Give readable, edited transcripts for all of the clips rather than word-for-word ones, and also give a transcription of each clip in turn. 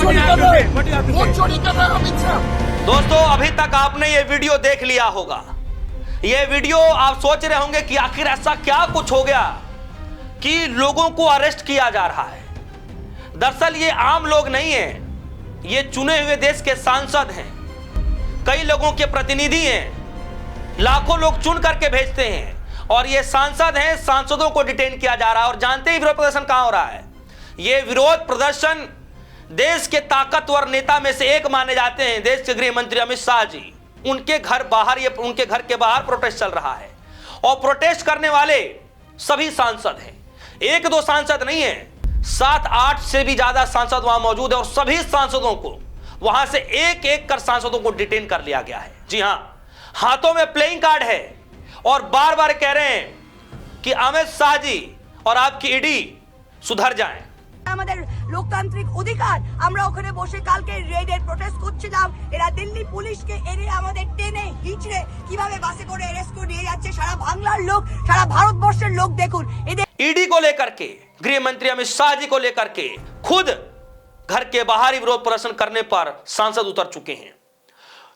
चोरी कर रहे हैं, वोट चोरी कर रहे हैं अमित शाह। दोस्तों, अभी तक आपने ये वीडियो देख लिया होगा। ये वीडियो आप सोच रहे होंगे कि आखिर ऐसा क्या कुछ हो गया कि लोगों को अरेस्ट किया जा रहा है। दरअसल ये आम लोग नहीं हैं, ये चुने हुए देश के सांसद हैं, कई लोगों के प्रतिनिधि हैं, लाखों लोग चुन करके भेजते हैं और ये सांसद हैं। सांसदों को डिटेन किया जा रहा है और जानते ही विरोध प्रदर्शन कहां हो रहा है। ये विरोध प्रदर्शन देश के ताकतवर नेता में से एक माने जाते हैं, देश के गृह मंत्री अमित शाह जी। उनके घर के बाहर प्रोटेस्ट चल रहा है और प्रोटेस्ट करने वाले सभी सांसद हैं, एक दो सांसद नहीं है, 7-8 से भी ज्यादा सांसद वहां मौजूद है और सभी सांसदों को वहां से एक एक कर सांसदों को डिटेन कर लिया गया है। जी हां, हाथों में प्लेइंग कार्ड है और बार बार कह रहे हैं कि अमित शाह जी और आपकी ईडी सुधर जाएं। আমাদের লোকতান্ত্রিক অধিকার, আমরা ওখানে বসে কালকে রেডের প্রোটেস্ট করছিলাম। এরা দিল্লি পুলিশকে এনে আমাদের টেনে হিচড়ে কিভাবে বাসে করে অ্যারেস্ট করে নিয়ে যাচ্ছে। সারা বাংলার লোক, সারা ভারতবর্ষের লোক দেখুন। ईडी को लेकर के, गृह मंत्री अमित शाह जी को लेकर के खुद घर के बाहर ही विरोध प्रदर्शन करने पर सांसद उतर चुके हैं।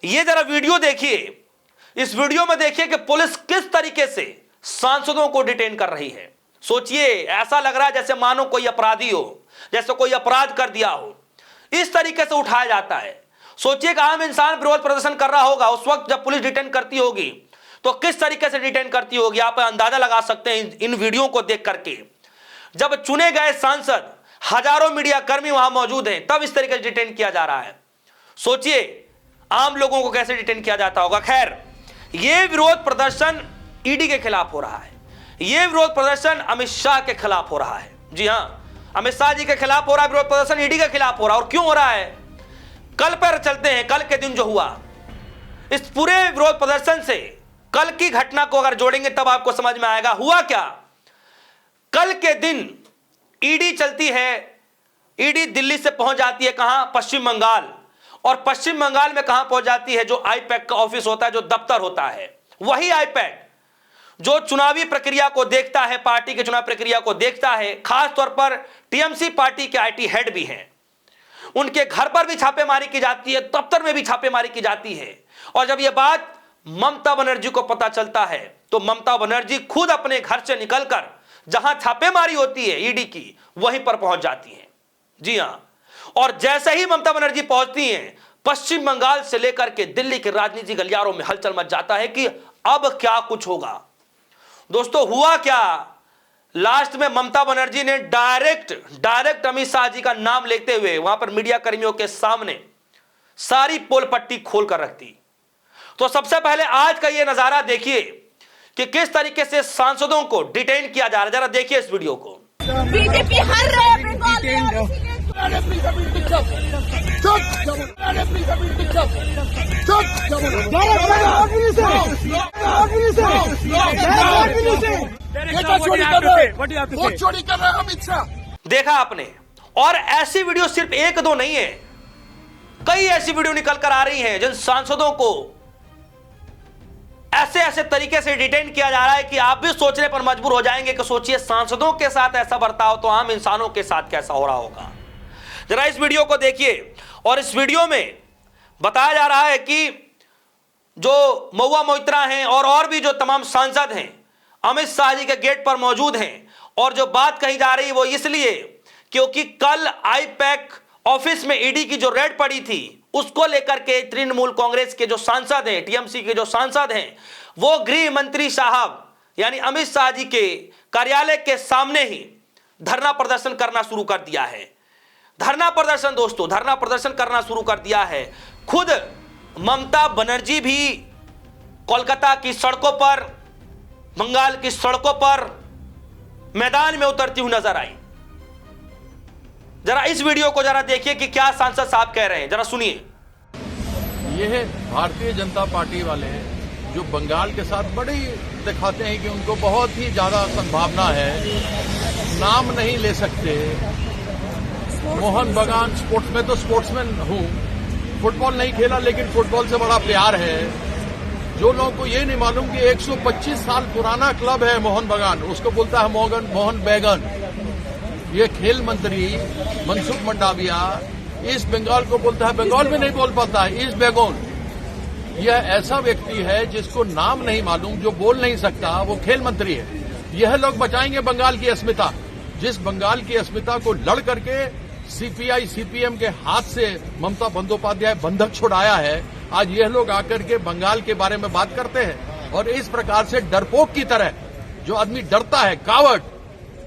ये जरा वीडियो देखिए। इस वीडियो में देखिए कि पुलिस किस तरीके से सांसदों को डिटेन कर रही है। सोचिए, ऐसा लग रहा है जैसे मानो कोई अपराधी हो, जैसे कोई अपराध कर दिया हो, इस तरीके से उठाया जाता है। सोचिए कि आम इंसान विरोध प्रदर्शन कर रहा होगा, उस वक्त जब पुलिस डिटेन करती होगी तो किस तरीके से डिटेन करती होगी। आप अंदाजा लगा सकते हैं इन वीडियो को देख करके। जब चुने गए सांसद, हजारों मीडिया कर्मी वहां मौजूद हैं, तब इस तरीके से डिटेन किया जा रहा है। सोचिए आम लोगों को कैसे डिटेन किया जाता होगा। खैर, यह विरोध प्रदर्शन ईडी के खिलाफ हो रहा है, यह विरोध प्रदर्शन अमित शाह के खिलाफ हो रहा है। जी हां, अमित शाह जी के खिलाफ हो रहा है विरोध प्रदर्शन, ईडी के खिलाफ हो रहा है। और क्यों हो रहा है, कल पर चलते हैं। कल के दिन जो हुआ, इस पूरे विरोध प्रदर्शन से कल की घटना को अगर जोड़ेंगे तब आपको समझ में आएगा हुआ क्या। कल के दिन ईडी चलती है, ईडी दिल्ली से पहुंच जाती है कहां, पश्चिम बंगाल। और पश्चिम बंगाल में कहां पहुंच जाती है, जो आईपैक का ऑफिस होता है, जो दफ्तर होता है, वही आईपैक जो चुनावी प्रक्रिया को देखता है, पार्टी के चुनाव प्रक्रिया को देखता है, खास तौर पर टीएमसी पार्टी के आईटी हेड भी हैं, उनके घर पर भी छापेमारी की जाती है, दफ्तर में भी छापेमारी की जाती है। और जब यह बात ममता बनर्जी को पता चलता है तो ममता बनर्जी खुद अपने घर से निकलकर जहां छापेमारी होती है ईडी की, वहीं पर पहुंच जाती हैं। जी हां, और जैसे ही ममता बनर्जी पहुंचती हैं, पश्चिम बंगाल से लेकर के दिल्ली के राजनीतिक गलियारों में हलचल मच जाता है कि अब क्या कुछ होगा। दोस्तों, हुआ क्या, लास्ट में ममता बनर्जी ने डायरेक्ट अमित शाह जी का नाम लेते हुए वहां पर मीडिया कर्मियों के सामने सारी पोल पट्टी खोल कर रख दी। तो सबसे पहले आज का यह नजारा देखिए कि किस तरीके से सांसदों को डिटेन किया जा रहा है। जरा देखिए इस वीडियो को। बीजेपी हर रहे हैं वोट चोरी कर रहे हैं अमित शाह। देखा आपने, और ऐसी वीडियो सिर्फ एक दो नहीं है, कई ऐसी वीडियो निकल कर आ रही हैं जिन सांसदों को ऐसे ऐसे तरीके से डिटेन किया जा रहा है कि आप भी सोचने पर मजबूर हो जाएंगे कि सोचिए सांसदों के साथ ऐसा बर्ताव तो आम इंसानों के साथ कैसा हो रहा होगा। जरा इस वीडियो को देखिए। और इस वीडियो में बताया जा रहा है कि जो महुआ मोइत्रा हैं और भी जो तमाम सांसद हैं अमित शाह जी के गेट पर मौजूद हैं। और जो बात कही जा रही है वो इसलिए क्योंकि कल आईपैक ऑफिस में ईडी की जो रेड पड़ी थी, उसको लेकर के तृणमूल कांग्रेस के जो सांसद हैं, टीएमसी के जो सांसद हैं, वो गृह मंत्री साहब यानी अमित शाह जी के कार्यालय के सामने ही धरना प्रदर्शन करना शुरू कर दिया है। धरना प्रदर्शन दोस्तों, धरना प्रदर्शन करना शुरू कर दिया है। खुद ममता बनर्जी भी कोलकाता की सड़कों पर, बंगाल की सड़कों पर मैदान में उतरती हुई नजर आई। जरा इस वीडियो को जरा देखिए कि क्या सांसद साहब कह रहे हैं, जरा सुनिए। ये भारतीय जनता पार्टी वाले हैं जो बंगाल के साथ बड़ी दिखाते हैं कि उनको बहुत ही ज्यादा संभावना है, नाम नहीं ले सकते। मोहन बगान स्पोर्ट्स में तो स्पोर्ट्समैन हूँ, फुटबॉल नहीं खेला लेकिन फुटबॉल से बड़ा प्यार है। जो लोगों को ये नहीं मालूम कि 125 साल पुराना क्लब है मोहन बगान, उसको बोलता है मोहन बैगन। ये खेल मंत्री मनसुख मंडाविया ईस्ट बंगाल को बोलता है, बंगाल में नहीं बोल पाता है, ईस्ट बंगाल। यह ऐसा व्यक्ति है जिसको नाम नहीं मालूम, जो बोल नहीं सकता, वो खेल मंत्री है। यह लोग बचाएंगे बंगाल की अस्मिता। जिस बंगाल की अस्मिता को लड़ करके सीपीआई सीपीएम के हाथ से ममता बंदोपाध्याय बंधक छुड़ाया है, आज यह लोग आकर के बंगाल के बारे में बात करते हैं। और इस प्रकार से डरपोक की तरह जो आदमी डरता है, कावर्ड,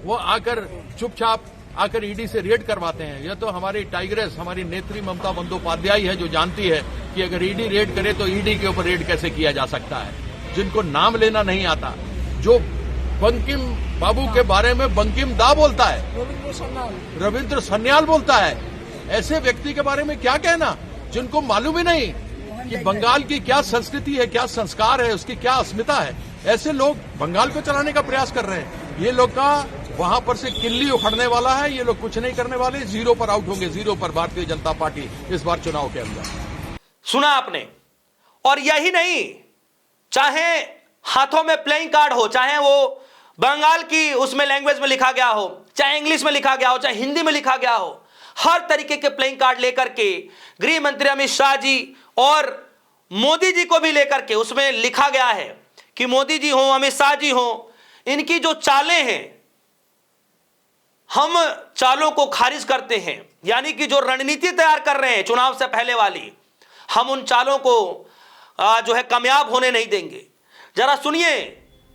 वो आकर चुपचाप आकर ईडी से रेड करवाते हैं। यह तो हमारी टाइग्रेस, हमारी नेत्री ममता बंदोपाध्याय है जो जानती है कि अगर ईडी रेड करे तो ईडी के ऊपर रेड कैसे किया जा सकता है। जिनको नाम लेना नहीं आता, जो बंकिम बाबू के बारे में बंकिम दा बोलता है, रविंद्र सन्याल बोलता है, ऐसे व्यक्ति के बारे में क्या कहना, जिनको मालूम ही नहीं कि बंगाल की क्या संस्कृति है, क्या संस्कार है, उसकी क्या अस्मिता है। ऐसे लोग बंगाल को चलाने का प्रयास कर रहे हैं। ये लोग का वहां पर से किल्ली उखड़ने वाला है। ये लोग कुछ नहीं करने वाले, जीरो पर आउट होंगे, जीरो पर भारतीय जनता पार्टी इस बार चुनाव के अंदर। सुना आपने। और यही नहीं, चाहे हाथों में प्लेइंग कार्ड हो, चाहे वो बंगाल की उसमें लैंग्वेज में लिखा गया हो, चाहे इंग्लिश में लिखा गया हो, चाहे हिंदी में लिखा गया हो, हर तरीके के प्लेइंग कार्ड लेकर के गृह मंत्री अमित शाह जी और मोदी जी को भी लेकर के उसमें लिखा गया है कि मोदी जी हो, अमित शाह जी हो, इनकी जो चालें हैं हम चालों को खारिज करते हैं। यानी कि जो रणनीति तैयार कर रहे हैं चुनाव से पहले वाली, हम उन चालों को जो है कामयाब होने नहीं देंगे। जरा सुनिए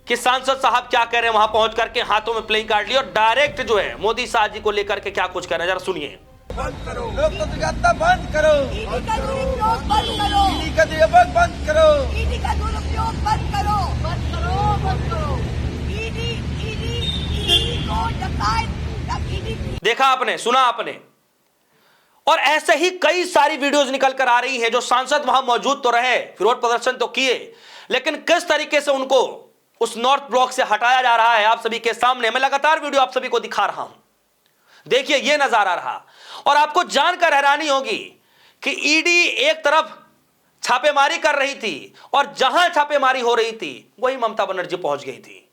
कि सांसद साहब क्या कह रहे हैं, वहां पहुंच करके हाथों में प्लेइंग कार्ड लिए और डायरेक्ट जो है मोदी शाह जी को लेकर के क्या कुछ कह रहे हैं, जरा सुनिए। बंद करो, लोकतंत्र का हत्या बंद करो, ईडी का दुरुपयोग बंद करो, ईडी का दुरुपयोग बंद करो, ईडी का दुरुपयोग बंद करो, बंद करो, बंद करो। ईडी को डकायत, ईडी। देखा आपने, सुना आपने। और ऐसे ही कई सारी वीडियोस निकल कर आ रही हैं। जो सांसद वहां मौजूद तो रहे, विरोध प्रदर्शन तो किए, लेकिन किस तरीके से उनको उस नॉर्थ ब्लॉक से हटाया जा रहा है आप सभी के सामने मैं लगातार वीडियो आप सभी को दिखा रहा हूं। देखिए ये नजारा रहा। और आपको जानकर हैरानी होगी कि ईडी एक तरफ छापेमारी कर रही थी और जहां छापेमारी हो रही थी वही ममता बनर्जी पहुंच गई थी।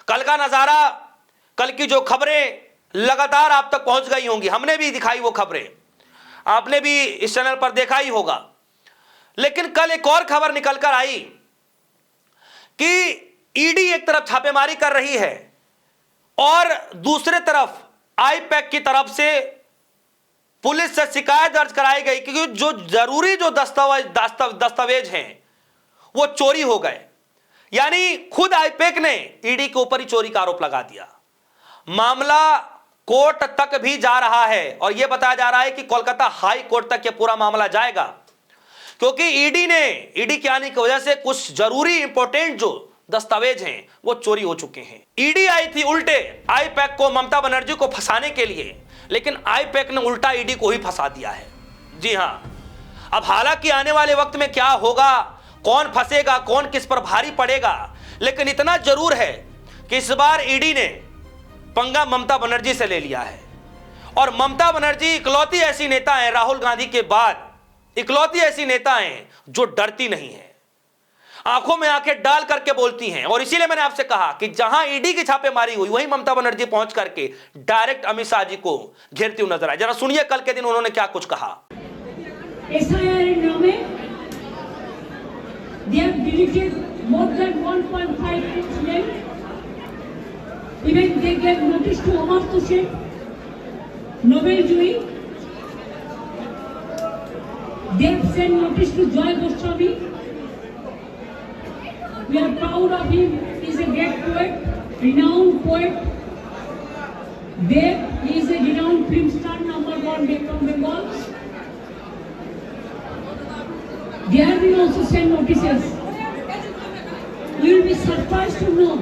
कल का नजारा, कल की जो खबरें लगातार आप तक पहुंच गई होंगी, हमने भी दिखाई वो खबरें, आपने भी इस चैनल पर देखा ही होगा। लेकिन कल एक और खबर निकल कर आई कि ईडी एक तरफ छापेमारी कर रही है और दूसरे तरफ आईपैक की तरफ से पुलिस से शिकायत दर्ज कराई गई कि जो जरूरी जो दस्तावेज हैं वो चोरी हो गए। यानी खुद आईपैक ने ईडी के ऊपर ही चोरी का आरोप लगा दिया। मामला कोर्ट तक भी जा रहा है और यह बताया जा रहा है कि कोलकाता हाई कोर्ट तक यह पूरा मामला जाएगा, क्योंकि ईडी के आने की वजह से कुछ जरूरी इंपॉर्टेंट जो दस्तावेज हैं वो चोरी हो चुके हैं। ईडी आई थी उल्टे आईपैक को, ममता बनर्जी को फंसाने के लिए, लेकिन आईपैक ने उल्टा ईडी को ही फंसा दिया है। जी हां, अब हालांकि आने वाले वक्त में क्या होगा, कौन फंसेगा, कौन किस पर भारी पड़ेगा, लेकिन इतना जरूर है कि इस बार ईडी ने पंगा ममता बनर्जी से ले लिया है। और ममता बनर्जी इकलौती ऐसी नेता है, राहुल गांधी के बाद इकलौती ऐसी नेता है जो डरती नहीं है, आंखों में आंखें डाल करके बोलती हैं। और इसीलिए मैंने आपसे कहा कि जहां ईडी की छापेमारी हुई वहीं ममता बनर्जी पहुंच करके डायरेक्ट अमित शाह जी को घेरती हुई नजर आई। जरा सुनिए कल के दिन उन्होंने क्या कुछ कहा। Even they gave notice to Amartya Sen, Nobel Jui. They have sent notice to Joy Goswami. We are proud of him. He is a great poet, renowned poet. Dev, he is a renowned film star, #1 from Bengal. There we also send notices. You will be surprised to know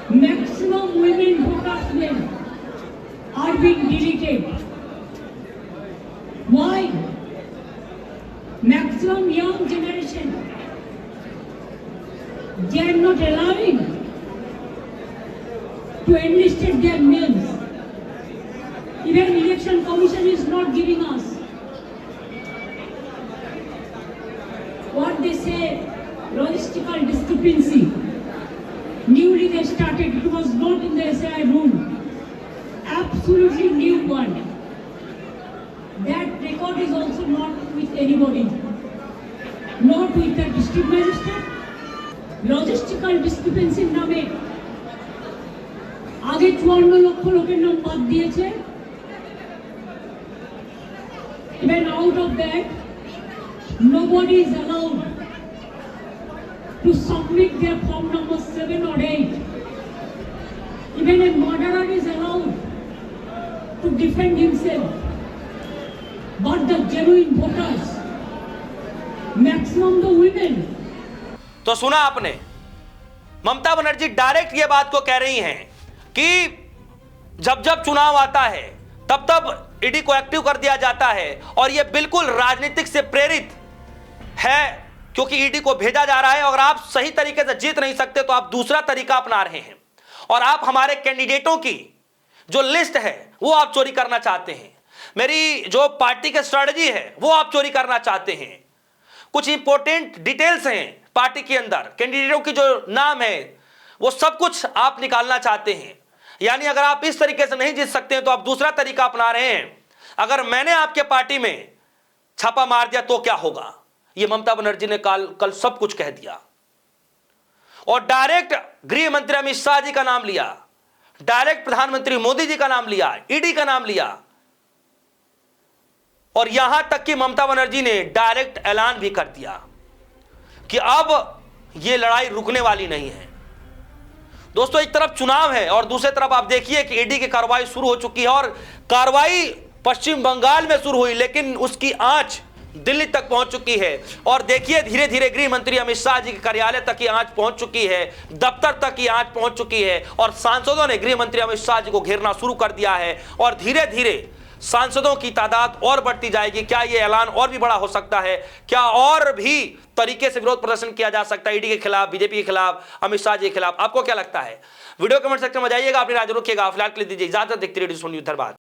maximum women voters men are being deleted. Why? Maximum young generation, they are not allowing to enlist their names. Even election commission is not giving us what they say logistical discrepancy. Newly they started, it was not in the SI rule, absolutely new one. God is also not with anybody, not with the district magistrate. Logistical discrepancy নামে আগে 54 লক্ষ লোকের নাম বাদ দিয়েছে। Even out of that, nobody is allowed to submit their form number 7 or 8. Even a murderer is allowed to defend himself. But the genuine voters, maximum the women. तो सुना आपने, ममता बनर्जी डायरेक्ट ये बात को कह रही हैं कि जब जब चुनाव आता है तब तब ईडी को एक्टिव कर दिया जाता है और ये बिल्कुल राजनीतिक से प्रेरित है, क्योंकि ईडी को भेजा जा रहा है। अगर आप सही तरीके से जीत नहीं सकते तो आप दूसरा तरीका अपना रहे हैं और आप हमारे कैंडिडेटों की जो लिस्ट है वो आप चोरी करना चाहते हैं, मेरी जो पार्टी की स्ट्रेटजी है वो आप चोरी करना चाहते हैं, कुछ इंपॉर्टेंट डिटेल्स हैं पार्टी के अंदर, कैंडिडेटों की जो नाम है वो सब कुछ आप निकालना चाहते हैं। यानी अगर आप इस तरीके से नहीं जीत सकते हैं तो आप दूसरा तरीका अपना रहे हैं। अगर मैंने आपके पार्टी में छापा मार दिया तो क्या होगा, ये ममता बनर्जी ने कल सब कुछ कह दिया और डायरेक्ट गृह मंत्री अमित शाह जी का नाम लिया, डायरेक्ट प्रधानमंत्री मोदी जी का नाम लिया, ईडी का नाम लिया और यहां तक कि ममता बनर्जी ने डायरेक्ट ऐलान भी कर दिया कि अब यह लड़ाई रुकने वाली नहीं है। दोस्तों, एक तरफ चुनाव है और दूसरी तरफ आप देखिए कि ईडी की कार्रवाई शुरू हो चुकी है और कार्रवाई पश्चिम बंगाल में शुरू हुई लेकिन उसकी आंच दिल्ली तक पहुंच चुकी है और देखिए धीरे धीरे गृह मंत्री अमित शाह जी के कार्यालय तक की आंच पहुंच चुकी है, दफ्तर तक की आंच पहुंच चुकी है और सांसदों ने गृह मंत्री अमित शाह जी को घेरना शुरू कर दिया है और धीरे धीरे सांसदों की तादाद और बढ़ती जाएगी। क्या यह ऐलान और भी बड़ा हो सकता है? क्या और भी तरीके से विरोध प्रदर्शन किया जा सकता है ईडी के खिलाफ, बीजेपी के खिलाफ, अमित शाह जी के खिलाफ? आपको क्या लगता है? वीडियो कमेंट सेक्शन में जाइएगा, अपनी राय रखिएगा। फिलहाल के लिए दीजिए इजाजत। देखते रहिए न्यूज़। धन्यवाद।